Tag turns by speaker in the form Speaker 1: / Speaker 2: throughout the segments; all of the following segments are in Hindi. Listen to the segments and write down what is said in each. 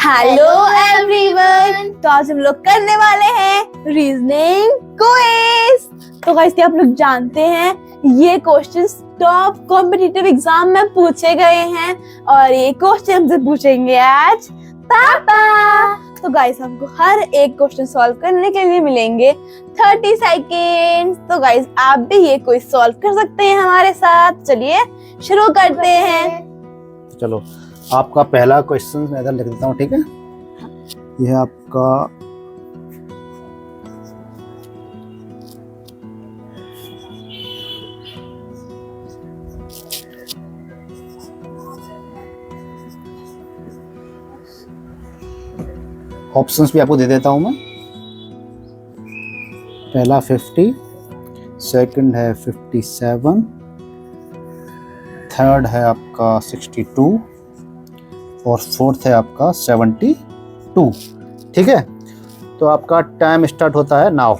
Speaker 1: हेलो एवरीवन, तो आज हम लोग करने वाले हैं रीजनिंग क्विज। तो गाइस, क्या आप लोग जानते हैं ये क्वेश्चंस टॉप कॉम्पिटिटिव एग्जाम में पूछे गए हैं और ये क्वेश्चन हमसे पूछेंगे आज पापा। तो गाइस, हमको हर एक क्वेश्चन सॉल्व करने के लिए मिलेंगे 30 सेकेंड्स। तो गाइस, आप भी ये क्विज सॉल्व कर सकते हैं हमारे साथ। चलिए शुरू करते हैं।
Speaker 2: चलो, आपका पहला क्वेश्चन मैं इधर लिख देता हूँ, ठीक है। यह आपका ऑप्शंस भी आपको दे देता हूँ मैं। पहला 50, सेकंड है 57, थर्ड है आपका 62 और फोर्थ है आपका 72। ठीक है, तो आपका टाइम स्टार्ट होता है नाउ।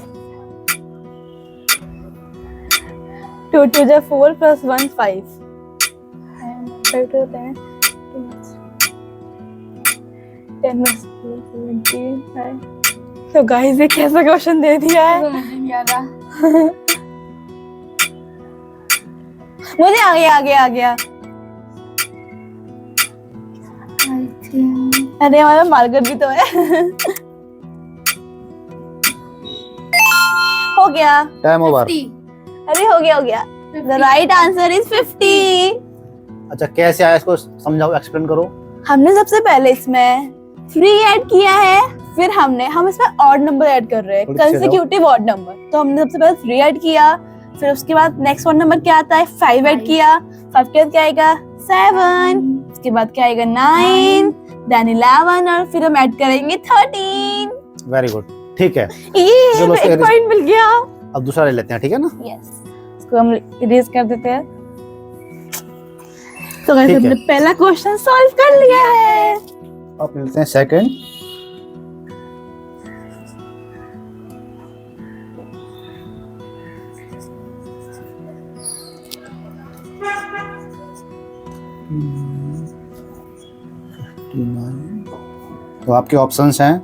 Speaker 1: 2 2 जा 4 + 1 5 10 17। तो गाइस, ये कैसा क्वेश्चन दे दिया है? मुझे आ गया। अरे हमारा मार्कर भी तो है। हो गया।
Speaker 2: Time over.
Speaker 1: अरे हो गया। The right answer is 50।
Speaker 2: अच्छा, कैसे आया इसको समझाओ, एक्सप्लेन करो।
Speaker 1: हमने सबसे पहले इसमें 3 ऐड किया है, फिर हम इसमें ऑड नंबर ऐड कर रहे हैं, कंसेक्यूटिव ऑड नंबर। तो हमने सबसे पहले 3 ऐड किया, फिर उसके बाद नेक्स्ट ऑड नंबर क्या आता है 5 ऐड किया, 5 के बाद क्या आएगा 7, उसके बाद क्या आएगा 9, देन 11 और फिर हम ऐड करेंगे 13।
Speaker 2: वेरी गुड, ठीक है।
Speaker 1: ये
Speaker 2: चलो,
Speaker 1: एक पॉइंट मिल गया।
Speaker 2: अब दूसरा ले लेते हैं, ठीक है ना।
Speaker 1: यस, इसको हम इरेज कर देते हैं। तो गाइस, हमने पहला क्वेश्चन सॉल्व कर लिया है।
Speaker 2: अब मिलते हैं सेकंड। तो आपके ऑप्शंस हैं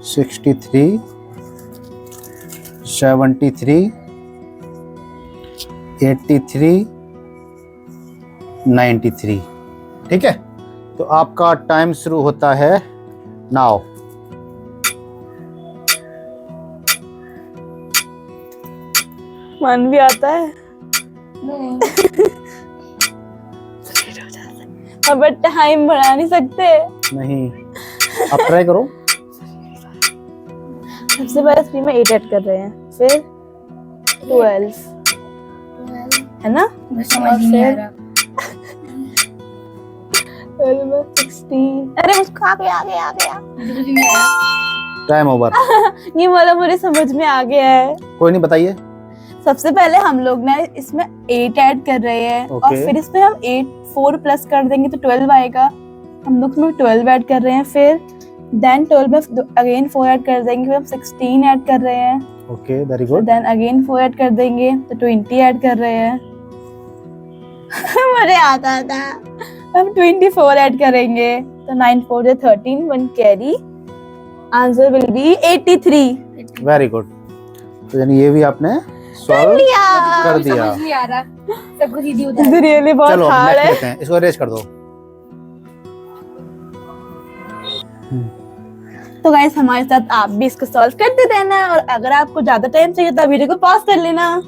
Speaker 2: 63, 73, 83, 93। ठीक है, तो आपका टाइम शुरू होता है नाउ।
Speaker 1: मन भी आता है। अब टाइम बढ़ा नहीं सकते।
Speaker 2: नहीं, अब ट्राई करो।
Speaker 1: सबसे पहले 3 में 8 ऐड कर रहे हैं, फिर 12 है ना,
Speaker 3: समझ नहीं आ रहा।
Speaker 1: 16। अरे मुझको आ गया।
Speaker 2: Time over.
Speaker 1: ये वाला मुझे समझ में आ गया है।
Speaker 2: कोई नहीं, बताइए।
Speaker 1: सबसे पहले हम लोग ना इसमें 8 ऐड कर रहे हैं और फिर इसमें हम 4 प्लस कर देंगे तो 12 आएगा। हम लोग इसमें 12 ऐड कर रहे हैं, फिर देन 12 में अगेन 4 ऐड कर देंगे, फिर हम 16 ऐड कर रहे हैं।
Speaker 2: Okay, very good.
Speaker 1: Then again 4 add कर देंगे तो 20 ऐड कर रहे हैं। मुझे आता था। हम 24 ऐड करेंगे तो 9 4 is 13, 1 carry. Answer will be 83।
Speaker 2: Very good. तो यानी ये भी आपने सॉल्व कर दिया।
Speaker 3: समझ नहीं आ रहा, सब कुछ इजी होता है।
Speaker 1: रियली बहुत
Speaker 2: चलो,
Speaker 1: हार्ड
Speaker 2: नेक्स्ट
Speaker 1: है।
Speaker 2: लेते हैं, इसको अरेंज कर दो।
Speaker 1: तो गाइस, हमारे साथ आप भी इसको सॉल्व करते रहना और अगर आपको ज्यादा टाइम चाहिए तो वीडियो को पॉज कर लेना।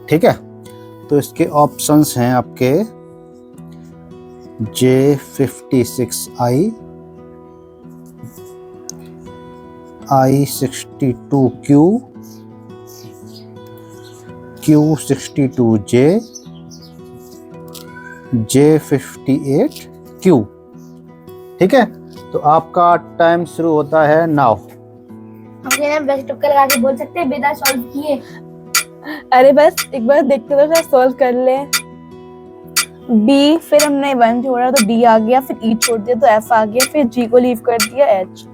Speaker 2: ठीक है, तो इसके ऑप्शंस हैं आपके J56I, I62Q, Q62J, J58Q। ठीक है, तो आपका टाइम शुरू होता है नाउ।
Speaker 3: हम बेस्ट टक्कर लगा के बोल सकते हैं, बेटा सॉल्व किए।
Speaker 1: अरे बस एक बार देखते तो सॉल्व कर ले। बी, फिर हमने 1 छोड़ा तो डी आ गया, फिर ई छोड़ दिया तो एफ आ गया, फिर जी को लीव कर दिया एच,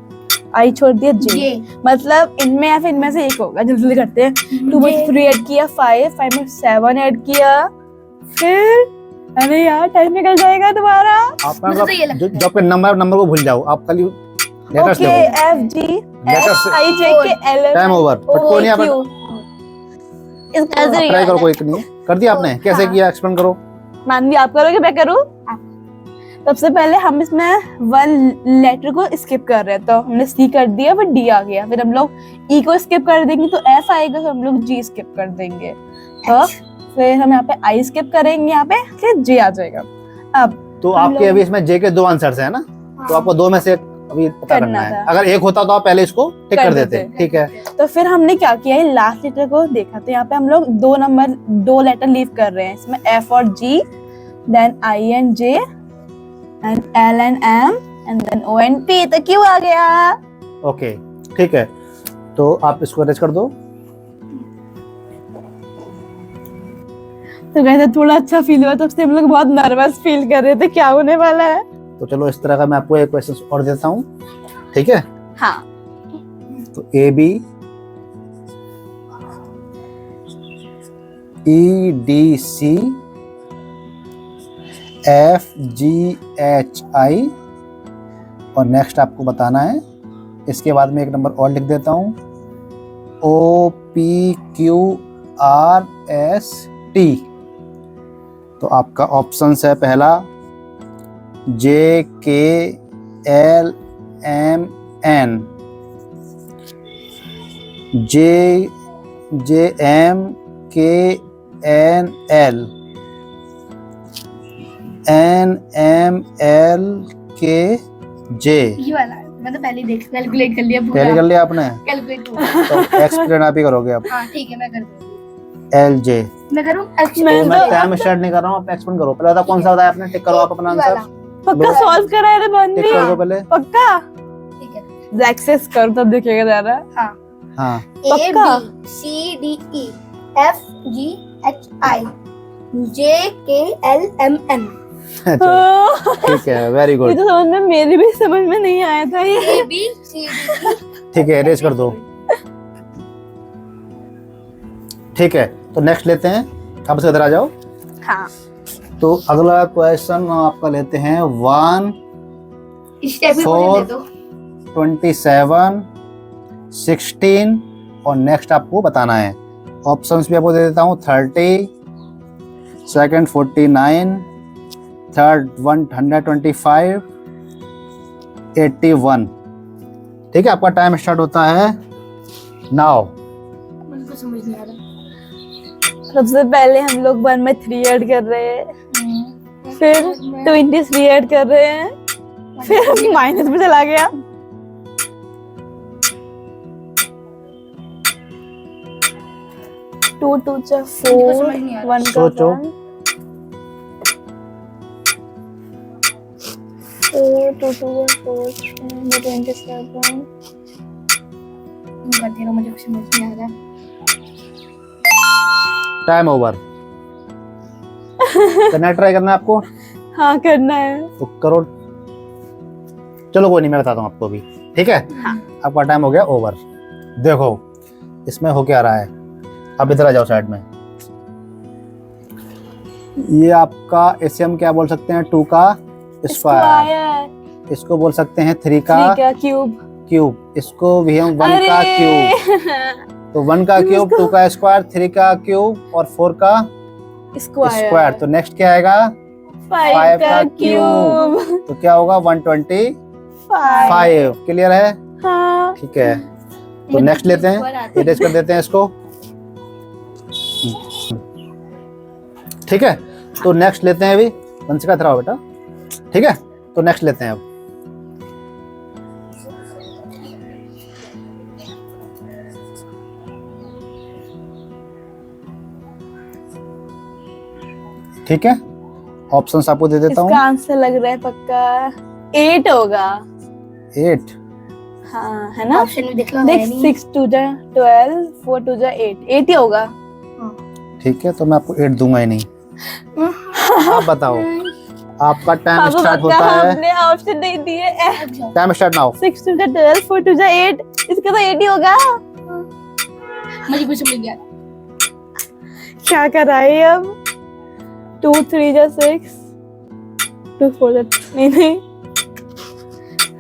Speaker 1: आई छोड़ दिया जे।
Speaker 3: जे।
Speaker 1: मतलब इनमें या फिर इनमें से एक होगा। जल्दी जल्दी करते हैं। 2 में 3 ऐड किया 5 में 7 ऐड किया, फिर अरे यार टाइम निकल जाएगा तुम्हारा।
Speaker 2: आप
Speaker 3: मुझे तो ये लगता है।
Speaker 2: जो आपके नंबर को भूल जाओ, आप खाली लेटर्स
Speaker 1: ओके,
Speaker 2: देखो।
Speaker 1: F G
Speaker 2: Letters
Speaker 1: H I J K L
Speaker 2: time over. But कोई नहीं, आप
Speaker 1: इसका
Speaker 2: ट्राई करो, कोई नहीं कर दिया आपने। कैसे किया एक्सप्लेन करो।
Speaker 1: मानवी आप करोगे मैं करूँ? सबसे पहले हम इसमें 1 लेटर को स्किप कर रहे हैं, तो हमने सी कर दिया, फिर डी आ गया, फिर हम लोग ई को स्किप कर देंगे तो एफ आएगा, फिर हम लोग जी स्किप कर देंगे, तो फिर हम यहाँ पे आई स्किप करेंगे, यहाँ पे फिर जे आ जाएगा। अब
Speaker 2: तो
Speaker 1: हम
Speaker 2: आपके
Speaker 1: लोग-
Speaker 2: अभी इसमें जे के 2 आंसर्स है ना, तो आपको 2 में से अभी पता
Speaker 1: करना
Speaker 2: करना है।
Speaker 1: था।
Speaker 2: अगर एक होता तो आप पहले इसको टिक
Speaker 1: कर
Speaker 2: कर देते।
Speaker 1: देते।
Speaker 2: ठीक है,
Speaker 1: तो फिर हमने क्या किया है, लास्ट लेटर को देखा, तो यहाँ पे हम लोग 2 लेटर लीव कर रहे हैं, इसमें एफ और G, then I and J, and L and M, and then O and P. तो क्यों आ गया?
Speaker 2: ओके ठीक है, तो आप इसको अरेंज कर दो।
Speaker 1: तो कहते थोड़ा अच्छा फील हुआ, तब से हम लोग बहुत नर्वस फील कर रहे थे क्या होने वाला है।
Speaker 2: तो चलो इस तरह का मैं आपको एक क्वेश्चन और देता हूँ, ठीक है।
Speaker 1: हाँ,
Speaker 2: तो A B E D C F G H I, और नेक्स्ट आपको बताना है। इसके बाद में एक नंबर और लिख देता हूँ, O P Q R S T. तो आपका ऑप्शन है पहला J K L M N, J M K N L, N M L K J.
Speaker 3: ये वाला मैं तो पहले ही देख कैलकुलेट कर लिया पूरा।
Speaker 2: पहले कर लिया आपने,
Speaker 3: कैलकुलेट
Speaker 2: तो एक्सप्लेन आप ही करोगे अब।
Speaker 3: हाँ ठीक है, मैं कर दूंगी।
Speaker 2: L J.
Speaker 3: मैं करूँ?
Speaker 1: मैं
Speaker 2: मैं टाइम स्टार्ट नहीं कर रहा हूँ, आप एक्सप्लेन करो। पहले बताओ कौन सा बताया आपने, टिक करो आप अपना आंसर।
Speaker 1: पक्का सॉल्व करा है रे
Speaker 2: टिक कर दो
Speaker 1: बनवी?
Speaker 2: पहले।
Speaker 1: पक्का
Speaker 3: ठीक है।
Speaker 1: एक्सेस करो तब दिखेगा जरा।
Speaker 3: हाँ,
Speaker 2: हाँ
Speaker 3: ए
Speaker 1: पक्का?
Speaker 3: B C D E F G H I J K L M N.
Speaker 2: अच्छा, ठीक है, वेरी
Speaker 1: ये
Speaker 2: गुड।
Speaker 1: तो समझ में, मेरे भी समझ में नहीं आया था ये।
Speaker 3: ए बी सी डी
Speaker 2: ठीक है, अरेंज कर दो। ठीक है, तो नेक्स्ट लेते हैं, आप इसके इधर आ जाओ।
Speaker 1: हाँ,
Speaker 2: तो अगला क्वेश्चन आपका लेते हैं 1
Speaker 3: स्टेप भी मुझे दे दो।
Speaker 2: 27 16, और नेक्स्ट आपको बताना है। ऑप्शंस भी आपको दे देता हूँ, 30, सेकंड 49, थर्ड 125, 81। ठीक है, आपका टाइम स्टार्ट होता है नाउ।
Speaker 3: मुझे तो समझ नहीं आ रहा।
Speaker 1: सबसे पहले हम लोग 1 में 3 ऐड कर रहे हैं, फिर 23 ऐड कर रहे हैं, फिर माइनस में चला गया। टू टू चा
Speaker 3: मुझे
Speaker 1: 4,
Speaker 3: समझ नहीं आ रहा।
Speaker 1: 1 का
Speaker 2: सोचो।
Speaker 1: 1, 4 2 2 4 27।
Speaker 3: करती रहो, मुझे कुछ समझ नहीं आ रहा।
Speaker 2: Time over. करना ट्राई करना है आपको,
Speaker 1: हाँ करना है।
Speaker 2: तो करो। चलो कोई नहीं, मैं बताता हूँ आपको अभी। ठीक है,
Speaker 1: हाँ।
Speaker 2: आपका टाइम हो गया ओवर। देखो इसमें हो क्या रहा है, अब इधर आ जाओ साइड में। ये आपका, इसे हम क्या बोल सकते हैं, 2 का स्क्वायर।
Speaker 1: स्क्वायर,
Speaker 2: इसको बोल सकते हैं 3 का
Speaker 1: 3 का क्यूब।
Speaker 2: क्यूब। इसको भी हम 1 का क्यूब। तो 1 का क्यूब, 2 का स्क्वायर, 3 का क्यूब और 4 का स्क्वायर। तो नेक्स्ट क्या आएगा,
Speaker 1: 5 का क्यूब।
Speaker 2: तो क्या होगा 125। क्लियर है?
Speaker 1: हाँ,
Speaker 2: ठीक है, तो नेक्स्ट लेते हैं, इरेज कर देते हैं इसको। ठीक है, तो नेक्स्ट लेते हैं अभी। वंशिका इधर आओ बेटा। ठीक है, तो नेक्स्ट लेते हैं अब। ठीक है, ऑप्शंस आपको दे देता
Speaker 1: इसका
Speaker 2: हूँ।
Speaker 1: आंसर लग रहा है पक्का 8 होगा।
Speaker 2: 8।
Speaker 1: हाँ है ना?
Speaker 3: ऑप्शन में देख लो।
Speaker 1: देख 6 2 जा 12, 4 2 जा 8, 8 ही होगा।
Speaker 3: हाँ।
Speaker 2: ठीक है, तो मैं आपको 8 दूंगा ही नहीं। आप बताओ, आपका टाइम
Speaker 1: पापा
Speaker 2: स्टार्ट
Speaker 1: बता,
Speaker 2: होता है।
Speaker 1: हमने ऑप्शन नहीं दिए।
Speaker 2: Time start now.
Speaker 1: 6 2 12 4 2 8, इसका तो 8 ही होगा।
Speaker 3: मुझे कुछ मिल गया।
Speaker 1: क्या कर रहा है अब? 2 3 6 2 4 नहीं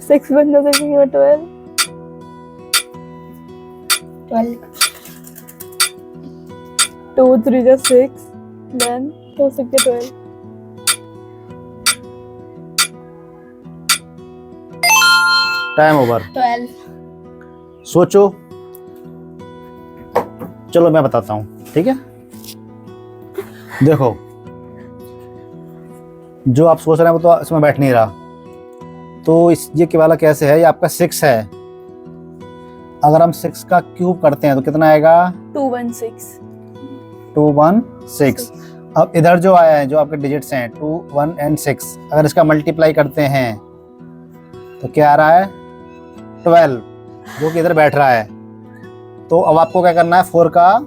Speaker 1: 6 1 6 12
Speaker 3: 12
Speaker 1: 2 3 6 then 2 6 12।
Speaker 2: Time over.
Speaker 3: 12
Speaker 2: सोचो, चलो मैं बताता हूँ, ठीक है। देखो, जो आप सोच रहे हैं वो तो इसमें बैठ नहीं रहा, तो इस ये के वाला कैसे है, ये आपका 6 है। अगर हम 6 का क्यूब करते हैं तो कितना आएगा?
Speaker 1: 2 1 6
Speaker 2: 2 1 6। अब इधर जो आया है, जो आपके डिजिट्स हैं 2 1 एंड 6, अगर इसका मल्टीप्लाई करते हैं तो क्या आ रहा है? 12, जो कि इधर बैठ रहा है। तो अब आपको क्या करना है? 4 का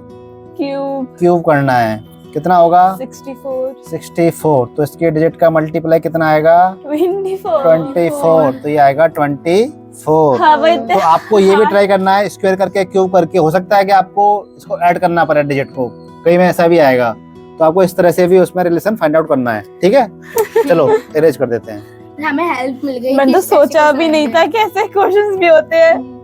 Speaker 2: क्यूब करना है। कितना होगा? 64। तो इसके डिजिट का मल्टीप्लाई कितना आएगा? 24। तो ये आएगा 24।
Speaker 1: हाँ, वही
Speaker 2: तो आपको ये भी ट्राई करना है, स्क्वायर करके क्यूब करके। हो सकता है कि आपको इसको ऐड करना पड़े डिजिट को, कहीं में ऐसा भी आएगा। तो आपको इस तरह से भी उसमें रिलेशन फाइंड आउट करना है, ठीक है। चलो इरेज कर देते हैं।
Speaker 3: हमें हेल्प मिल गई।
Speaker 1: मैंने तो सोचा भी नहीं था कि ऐसे क्वेश्चंस भी होते हैं।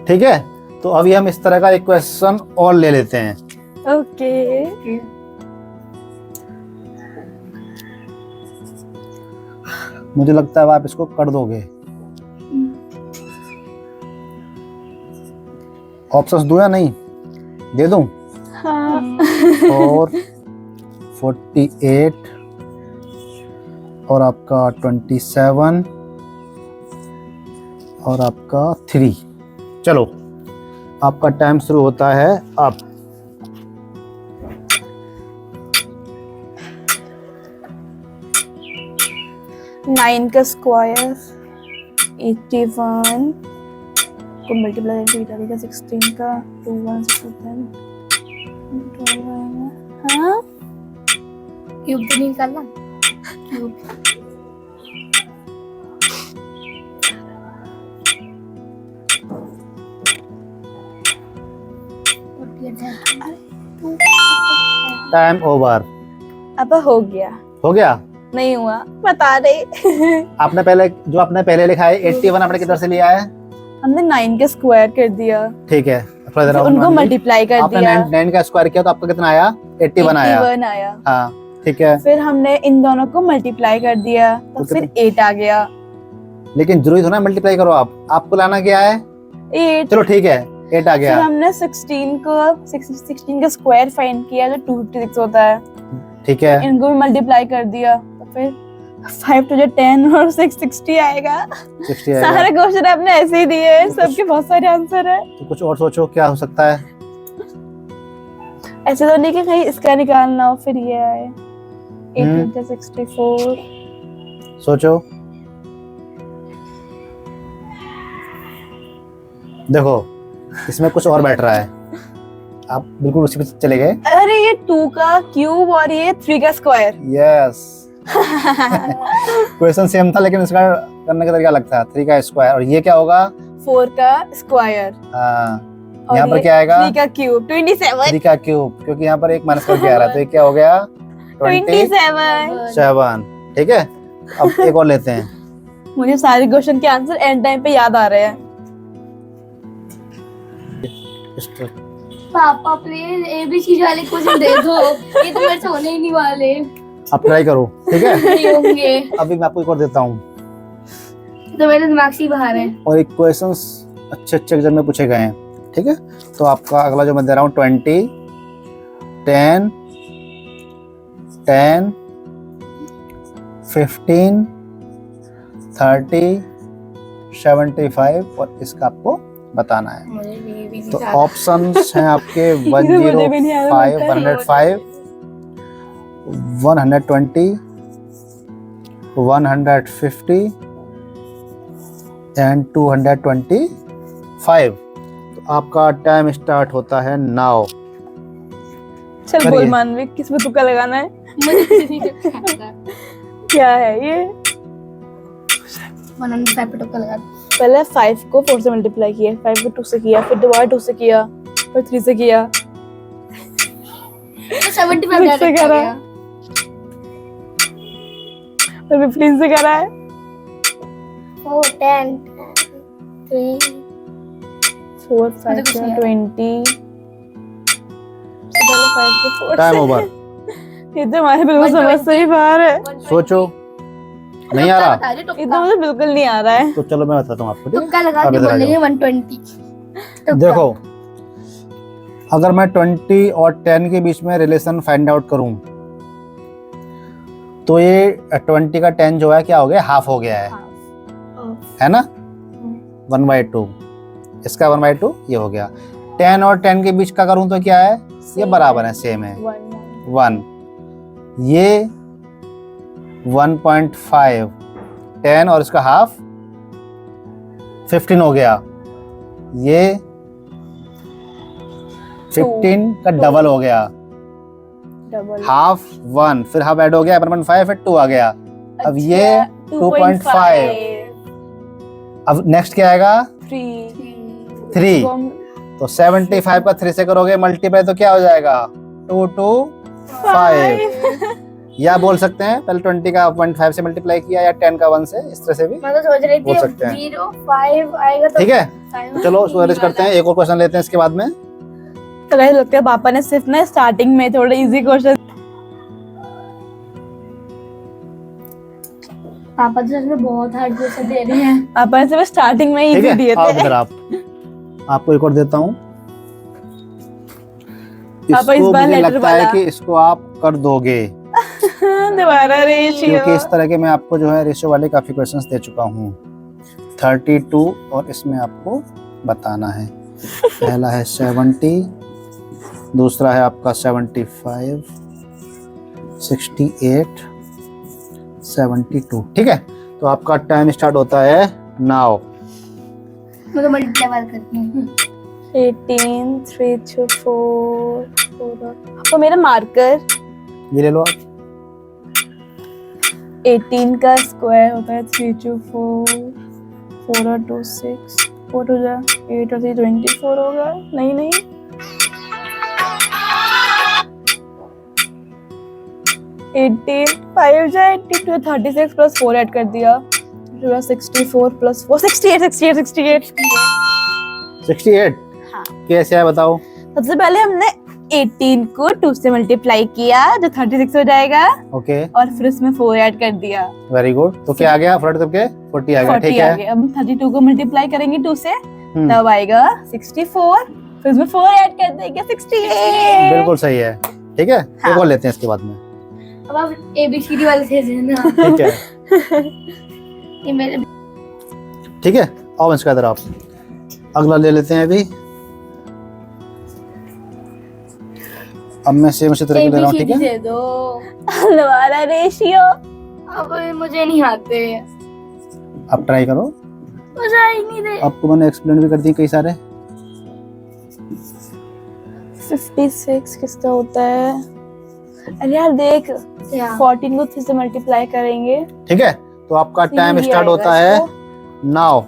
Speaker 2: ठीक है, तो अभी हम इस तरह का एक क्वेश्चन और ले लेते हैं।
Speaker 1: ओके
Speaker 2: मुझे लगता है अब आप इसको कर दोगे। ऑप्शंस दूं या नहीं? दे दूं?
Speaker 1: हाँ
Speaker 2: 4 48 और आपका 27 और आपका 3। चलो, आपका टाइम शुरू होता है अब।
Speaker 1: नाइन का स्क्वायर 81 को मल्टीप्लाई करेगा 16 का 2 1 6 10 हाँ
Speaker 3: क्यूब तो नहीं निकालना। Cube
Speaker 2: time over.
Speaker 1: अब हो गया।
Speaker 2: हो गया?
Speaker 1: नहीं हुआ, बता रही।
Speaker 2: आपने पहले लिखा है 81, आपने किधर से लिया है?
Speaker 1: हमने 9 का स्क्वायर कर दिया,
Speaker 2: ठीक है, थोड़ा देर
Speaker 1: उनको मल्टीप्लाई कर
Speaker 2: आपने
Speaker 1: दिया।
Speaker 2: 9 का स्क्वायर किया तो आपका कितना आया? 81 आया।
Speaker 1: 81 आया।
Speaker 2: हाँ ठीक है,
Speaker 1: फिर हमने इन दोनों को मल्टीप्लाई कर दिया तो
Speaker 2: तो
Speaker 1: फिर 8 आ गया।
Speaker 2: लेकिन जरूरी थोड़ा मल्टीप्लाई करो, आपको लाना क्या है?
Speaker 1: 8।
Speaker 2: चलो ठीक है, 8 आ
Speaker 1: फिर
Speaker 2: गया।
Speaker 1: हमने 16 का स्क्वायर फाइंड किया जो 256 होता है,
Speaker 2: ठीक है,
Speaker 1: इनको भी मल्टीप्लाई कर दिया तो फिर 5 to 10 और 6 60 आएगा।
Speaker 2: 60 आएगा।
Speaker 1: सारे क्वेश्चन आपने ऐसे ही दिए हैं, सबके बहुत सारे आंसर है।
Speaker 2: तो कुछ और सोचो क्या हो सकता है।
Speaker 1: ऐसे तो नहीं कि कहीं इसका निकालना हो फिर ये आए 18 का 64।
Speaker 2: सोचो, देखो इसमें कुछ और बैठ रहा है, आप बिल्कुल उसी पे चले गए।
Speaker 1: अरे ये 2 का क्यूब और ये 3 का स्क्वायर।
Speaker 2: यस, क्वेश्चन सेम था लेकिन इसका करने का तरीका अलग था। 3 का स्क्वायर और ये क्या होगा?
Speaker 1: 4 का स्क्वायर।
Speaker 2: हाँ,
Speaker 1: और
Speaker 2: यहाँ पर
Speaker 1: ये
Speaker 2: क्या आएगा?
Speaker 1: 3 का क्यूब 27।
Speaker 2: 3 का क्यूब, क्योंकि यहाँ पर एक माइनस करके आ रहा है तो ये क्या हो गया?
Speaker 1: 27।
Speaker 2: ठीक है, अब एक और लेते हैं।
Speaker 1: मुझे सारे क्वेश्चन के आंसर एंड टाइम पे याद आ रहे हैं।
Speaker 3: पापा प्लीज एबीसी वाले क्वेश्चन दे दो, ये तो मेरे से होने ही नहीं वाले।
Speaker 2: आप ट्राई करो, ठीक है।
Speaker 3: नहीं होंगे
Speaker 2: अभी मैं आपको एक और देता हूँ,
Speaker 3: तो मेरे दिमाग से ही बाहर है।
Speaker 2: और एक क्वेश्चंस अच्छे एग्जाम में पूछे गए हैं, ठीक है। तो आपका अगला जो मैं दे रहा हूँ 20 10 10 15 30 75 और इसका आपको बताना है।
Speaker 3: मुझे भी
Speaker 2: तो ऑप्शंस हैं आपके 105 105 120 150 एंड 225। तो आपका टाइम स्टार्ट होता है नाउ।
Speaker 1: चल बोल
Speaker 2: करिए।
Speaker 1: मानवी, किस में तुक्का लगाना है?
Speaker 3: मुझे किसी से खाता है।
Speaker 1: क्या है ये?
Speaker 3: 105 पे टक्कर लगा।
Speaker 1: पहले 5 को 4 से मल्टीप्लाई किया, 5 को 2 से किया, फिर दोबारा 2 से किया, फिर 3 से किया,
Speaker 3: तो 75
Speaker 1: Six से
Speaker 3: डायरेक्ट
Speaker 1: करा।
Speaker 3: आ गया।
Speaker 1: फिर 15 से करा है।
Speaker 3: 4 10 3
Speaker 1: 4 5
Speaker 3: कुछ नहीं आ
Speaker 1: 20 पहले 5 को 4
Speaker 2: टाइम
Speaker 1: से।
Speaker 2: ओवर।
Speaker 1: ये तो हमारे बिल्कुल समझ से ही बाहर है।
Speaker 2: सोचो, नहीं आ रहा?
Speaker 1: ये तो मुझे बिल्कुल नहीं आ रहा है।
Speaker 2: तो चलो मैं बताता हूँ आपको, ठीक
Speaker 3: तुक्का
Speaker 2: है?
Speaker 3: लगा
Speaker 2: अब
Speaker 3: के
Speaker 2: इधर आ
Speaker 3: बोलेंगे
Speaker 2: जाओ।
Speaker 3: 120।
Speaker 2: देखो, अगर मैं 20 और 10 के बीच में रिलेशन फाइंड आउट करूं, तो ये 20 का 10 जो है क्या हो गया, हाफ हो गया है ना? 1/2, इसका 1/2 ये हो गया। 10 और 10 के बीच का करूं तो क्या है, ये बराबर है, सेम है, 1। ये 1.5, 10 और इसका हाफ 15 हो गया। ये 15 का डबल हो गया,
Speaker 1: डबल
Speaker 2: हाफ 1, फिर हाफ ऐड हो गया 1.5, फिर 2 आ गया। अब ये 2.5। अब नेक्स्ट क्या आएगा, 3। तो 75 का 3 से करोगे मल्टीप्लाई तो क्या हो जाएगा, 2 2 5। या बोल सकते हैं पहले 20 का 0.5 से मल्टीप्लाई किया, या 10 का 1 से, इस तरह से भी
Speaker 3: मैं तो सोच रही
Speaker 2: बोल
Speaker 3: थी
Speaker 2: सकते हैं।
Speaker 3: 0 5 आएगा तो
Speaker 2: ठीक है।
Speaker 3: 5
Speaker 2: चलो उसको अरेंज करते हैं, एक और क्वेश्चन लेते हैं इसके बाद में।
Speaker 1: तो गाइस लगता है पापा ने सिर्फ ना स्टार्टिंग में थोड़े इजी क्वेश्चन,
Speaker 3: पापा तो सच में बहुत हार्ड क्वेश्चन दे रहे हैं।
Speaker 1: पापा ने सिर्फ स्टार्टिंग में
Speaker 2: ठीक
Speaker 1: इजी
Speaker 2: है,
Speaker 1: दिए
Speaker 2: आओ
Speaker 1: थे।
Speaker 2: इधर आप, आपको एक और देता हूँ।
Speaker 1: पापा इस
Speaker 2: इसको
Speaker 1: बार
Speaker 2: मुझे
Speaker 1: लेटर
Speaker 2: लगता है
Speaker 1: वाला।
Speaker 2: कि इसको आप कर दोगे,
Speaker 1: दोबारा रेशियो।
Speaker 2: क्योंकि इस तरह के मैं आपको जो है रेशियो वाले काफी क्वेश्चंस दे चुका हूँ। 32 और इसमें आपको बताना है। पहला है 70, दूसरा है आपका 75, 68, 72। ठीक है, तो आपका टाइम स्टार्ट होता है नाउ।
Speaker 3: मैं तो मल्टीप्लाई करती हूँ।
Speaker 1: 18 3 2 4 4 मेरा मार्कर।
Speaker 2: ये ले लो आप।
Speaker 1: 18 का स्क्वायर होता है 3 2 4 4 और 2 6 4 हो जाए 8 और 3 24 होगा। नहीं नहीं 18 5 जाए 82 36 प्लस 4 ऐड कर दिया, 64 प्लस 4 68।
Speaker 2: 68
Speaker 1: हाँ।
Speaker 2: कैसे है बताओ।
Speaker 1: सबसे पहले हमने 18 को 2 से मल्टीप्लाई किया जो 36 हो जाएगा,
Speaker 2: ओके,
Speaker 1: और फिर उसमें 4 ऐड कर दिया,
Speaker 2: वेरी गुड। तो क्या आ गया, फ्रंट करके 40 आ गया।
Speaker 1: 40
Speaker 2: ठीक
Speaker 1: आ
Speaker 2: है,
Speaker 1: गया। अब 32 को मल्टीप्लाई करेंगे 2 से,
Speaker 2: हम्म,
Speaker 1: तब आएगा 64, फिर उसमें 4 ऐड कर देंगे 68।
Speaker 2: बिल्कुल सही है। ठीक है,
Speaker 1: हाँ।
Speaker 2: एक और लेते हैं इसके बाद में।
Speaker 3: अब आप ABCD वाले थे ना।
Speaker 2: ठीक है,
Speaker 3: ये मेरे
Speaker 2: ठीक है, आओ इसका इधर आप। अगला ले लेते हैं अभी। अब मैं सेम इसी तरह के ले रहा हूँ। ठीक
Speaker 3: ABCD
Speaker 2: है,
Speaker 3: दे दो।
Speaker 1: दोबारा रेशियो।
Speaker 3: अब मुझे नहीं आते,
Speaker 2: आप ट्राई करो।
Speaker 3: मजा ही नहीं दे।
Speaker 2: आपको मैंने एक्सप्लेन भी कर दिए कई सारे।
Speaker 1: 56 किसका होता है? अरे यार देख,
Speaker 3: क्या?
Speaker 1: 14 को 3 से मल्टीप्लाई करेंगे,
Speaker 2: ठीक है, तो आपका
Speaker 1: तीन
Speaker 2: टाइम
Speaker 1: ही
Speaker 2: स्टार्ट
Speaker 1: आएगा
Speaker 2: होता है
Speaker 1: इसको।
Speaker 2: नाउ।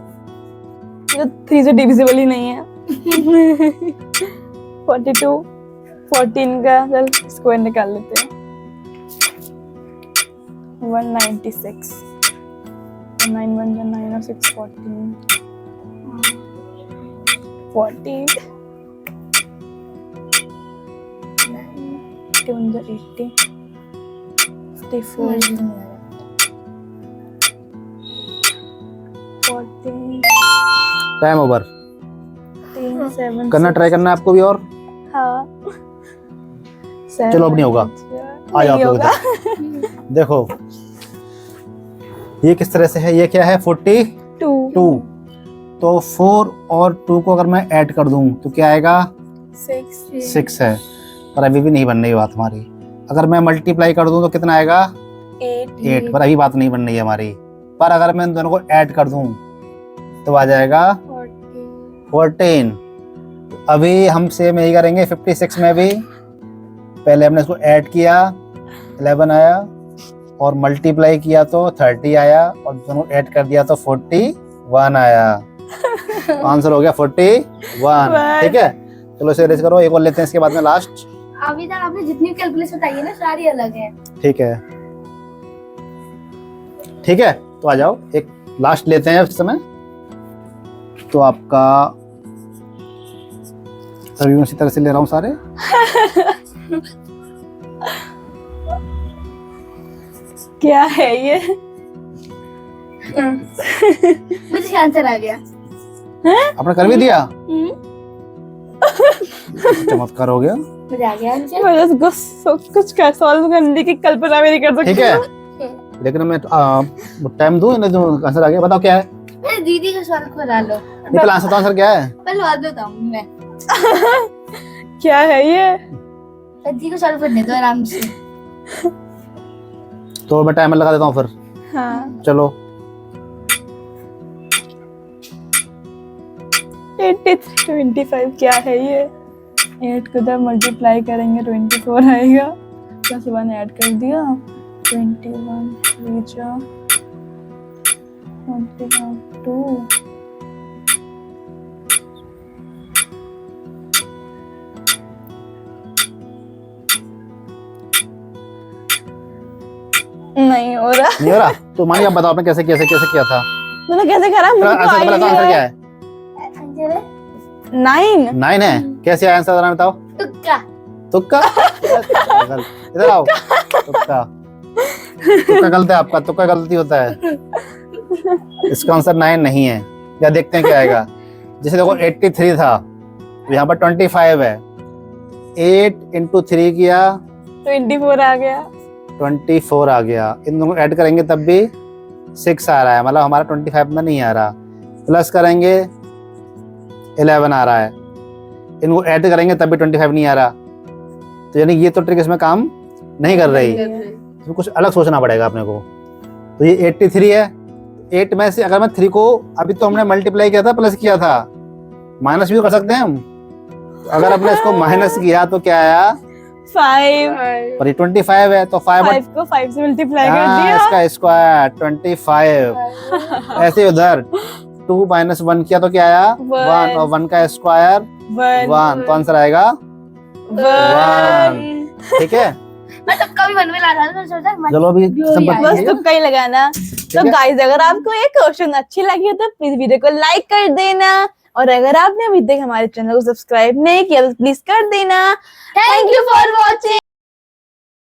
Speaker 1: ये तो 3 से डिविजिबल ही नहीं है। 42 14 का चल स्क्वायर निकाल लेते हैं। 196 9 1 9 और 6 14 40 21 80 54 14
Speaker 2: टाइम ओवर।
Speaker 1: 7
Speaker 2: करना ट्राई करना है आपको भी और।
Speaker 1: हाँ।
Speaker 2: चलो, अब नहीं होगा। आ जाओ आप लोग इधर। देखो ये किस तरह से है, ये क्या है 42। तो 4 और 2 को अगर मैं ऐड कर दूं तो क्या आएगा, 6 है। पर अभी भी नहीं बन रही बात हमारी। अगर मैं मल्टीप्लाई कर दूं तो कितना आएगा, 8। पर अभी बात नहीं बन रही है हमारी। पर अगर मैं इन दोनों को ऐड कर दूं तो आ जाएगा 14। अभी हम सेम यही करेंगे 56 में भी। पहले हमने इसको ऐड किया 11 आया, और मल्टीप्लाई किया तो 30 आया, और दोनों ऐड कर दिया तो 41 आया। आंसर हो गया 41। ठीक है, चलो इसे रेस करो, एक और लेते हैं इसके बाद में लास्ट।
Speaker 3: अभी तक आपने जितनी कैलकुलेशन बताई है ना सारी अलग है।
Speaker 2: ठीक है, ठीक है, तो आ जाओ एक लास्ट लेते हैं इस समय। तो आपका अभी मैं इसी तरह से ले रहा हूँ सारे।
Speaker 1: क्या है ये?
Speaker 3: मुझे आंसर आ गया।
Speaker 2: आपने कर भी दिया, चमत्कार हो गया।
Speaker 3: मुझे आ गया आंसर।
Speaker 1: मैं कुछ कर सॉल्व करने की कल्पना भी नहीं कर सकती।
Speaker 2: ठीक है, लेकिन मैं टाइम दूं ना, तो आंसर आ गया। बताओ क्या है?
Speaker 3: मेरे दीदी का सवाल को डालो।
Speaker 2: निकल आंसर, तो आंसर क्या है?
Speaker 3: पहले बात बताऊं मैं।
Speaker 1: क्या है ये?
Speaker 3: दीदी को सॉल्व करने दो आराम से।
Speaker 2: तो मैं टाइमर लगा देता हूँ फिर।
Speaker 1: हाँ,
Speaker 2: चलो
Speaker 1: 25 क्या है ये? 8 को जब मल्टीप्लाई करेंगे 24 आएगा, प्लस 1 ऐड कर दिया 21 रीचा 2। नहीं हो रहा।
Speaker 2: नहीं हो रहा, तो मानिए आप बताओ आपने कैसे कैसे कैसे किया था?
Speaker 1: मैंने कैसे करा? मुझे तो
Speaker 2: आंसर बताओ, आंसर क्या है?
Speaker 3: आंसर है
Speaker 1: 9।
Speaker 2: 9 है। कैसे आया आंसर, बताओ।
Speaker 3: तुक्का।
Speaker 2: तुक्का? इधर आओ। तुक्का, तुक्का गलत है आपका, तुक्का गलती होता है। इसका आंसर 9 नहीं है। या देखते हैं क्या आएगा। जैसे देखो 83 था, तो यहाँ पर 25 है। 8 into 3 किया
Speaker 1: 24 आ गया।
Speaker 2: 24 आ गया। इन दोनों ऐड करेंगे तब भी 6 आ रहा है, मतलब हमारा 25 में नहीं आ रहा। प्लस करेंगे 11 आ रहा है, इनको ऐड करेंगे तब भी 25 नहीं आ रहा। तो यानी ये तो ट्रिक इसमें काम नहीं कर रही, तो कुछ अलग सोचना पड़ेगा अपने को। तो ये 83 है, 8 में से अगर मैं 3 को, अभी तो हमने मल्टीप्लाई किया था, प्लस किया था, माइनस भी तो कर सकते हैं हम। अगर हमने इसको माइनस किया तो क्या आया?
Speaker 1: 5
Speaker 2: और ये 25 है, तो 5
Speaker 1: को 5 से मल्टीप्लाई कर दिया।
Speaker 2: इसका स्क्वायर 25। ऐसे उधर 2 - 1 किया तो क्या आया? 1, और 1 का स्क्वायर 1, तो आंसर आएगा 1। ठीक है,
Speaker 3: मैं तुक्का भी बनने लगा था, तो सोचा
Speaker 2: चलो अभी
Speaker 1: बस तुक्का ही लगाना। तो गाइस, अगर आपको ये क्वेश्चन अच्छी लगी तो प्लीज वीडियो को लाइक कर देना, और अगर आपने अभी तक हमारे चैनल को सब्सक्राइब नहीं किया तो प्लीज कर देना। Thank you for watching.